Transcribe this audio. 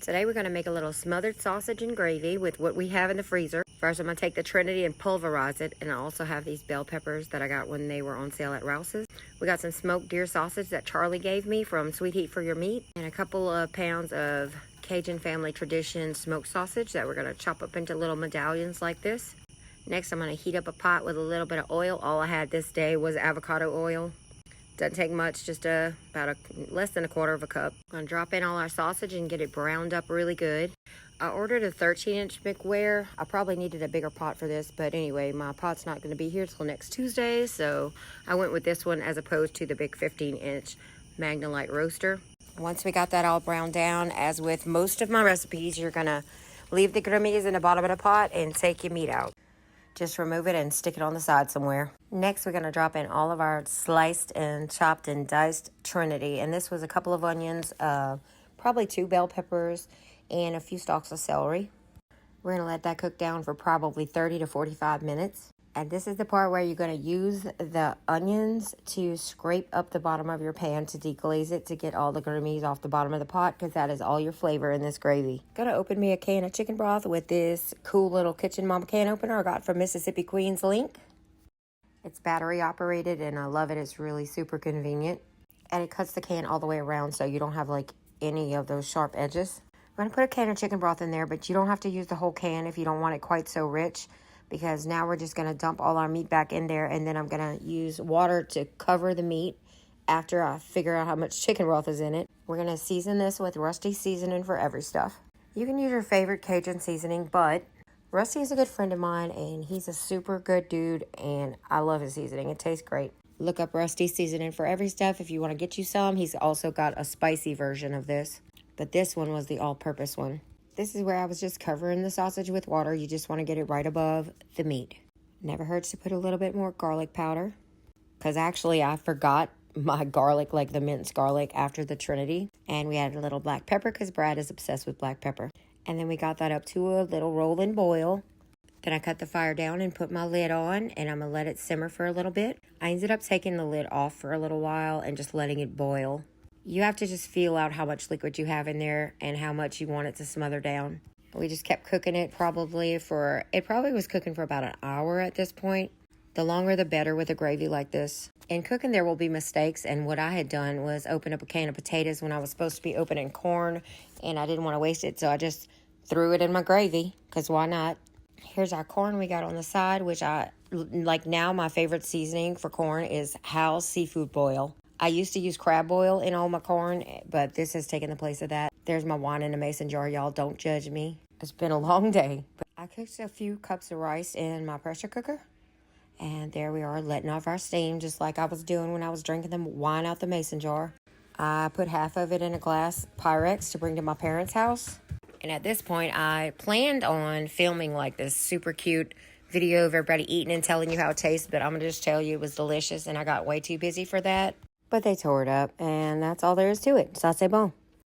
Today we're going to make a little smothered sausage and gravy with what we have in the freezer. First I'm going to take the Trinity and pulverize it, and I also have these bell peppers that I got when they were on sale at Rouse's. We got some smoked deer sausage that Charlie gave me from Sweet Heat for Your Meat, and a couple of pounds of Cajun Family Tradition smoked sausage that we're going to chop up into little medallions like this. Next I'm going to heat up a pot with a little bit of oil. All I had this day was avocado oil. Doesn't take much, just about less than a quarter of a cup. I'm going to drop in all our sausage and get it browned up really good. I ordered a 13-inch McWare. I probably needed a bigger pot for this, but anyway, my pot's not going to be here till next Tuesday, so I went with this one as opposed to the big 15-inch Magnalite roaster. Once we got that all browned down, as with most of my recipes, you're going to leave the grimmies in the bottom of the pot and take your meat out. Just remove it and stick it on the side somewhere. Next, we're going to drop in all of our sliced and chopped and diced Trinity. And this was a couple of onions, probably 2 bell peppers, and a few stalks of celery. We're going to let that cook down for probably 30 to 45 minutes. And this is the part where you're going to use the onions to scrape up the bottom of your pan to deglaze it to get all the grimmies off the bottom of the pot, because that is all your flavor in this gravy. Gonna open me a can of chicken broth with this cool little Kitchen Mama can opener I got from Mississippi Queen's Link. It's battery operated and I love it. It's really super convenient. And it cuts the can all the way around so you don't have like any of those sharp edges. I'm gonna put a can of chicken broth in there, but you don't have to use the whole can if you don't want it quite so rich, because now we're just going to dump all our meat back in there, and then I'm going to use water to cover the meat after I figure out how much chicken broth is in it. We're going to season this with Rusty seasoning for every stuff. You can use your favorite Cajun seasoning, but Rusty is a good friend of mine, and he's a super good dude, and I love his seasoning. It tastes great. Look up Rusty seasoning for every stuff if you want to get you some. He's also got a spicy version of this, but this one was the all-purpose one. This is where I was just covering the sausage with water. You just want to get it right above the meat. Never hurts to put a little bit more garlic powder, because actually I forgot my garlic, like the minced garlic, after the Trinity. And we added a little black pepper because Brad is obsessed with black pepper. And then we got that up to a little rolling boil. Then I cut the fire down and put my lid on, and I'm going to let it simmer for a little bit. I ended up taking the lid off for a little while and just letting it boil. You have to just feel out how much liquid you have in there and how much you want it to smother down. We just kept cooking it it probably was cooking for about an hour at this point. The longer the better with a gravy like this. In cooking there will be mistakes, and what I had done was open up a can of potatoes when I was supposed to be opening corn, and I didn't want to waste it, so I just threw it in my gravy, because why not? Here's our corn we got on the side, which I like now. My favorite seasoning for corn is Hal's Seafood Boil. I used to use crab oil in all my corn, but this has taken the place of that. There's my wine in a mason jar, y'all. Don't judge me. It's been a long day. But I cooked a few cups of rice in my pressure cooker. And there we are, letting off our steam, just like I was doing when I was drinking the wine out the mason jar. I put half of it in a glass Pyrex to bring to my parents' house. And at this point, I planned on filming like this super cute video of everybody eating and telling you how it tastes. But I'm going to just tell you it was delicious, and I got way too busy for that. But they tore it up, and that's all there is to it. Ça c'est bon.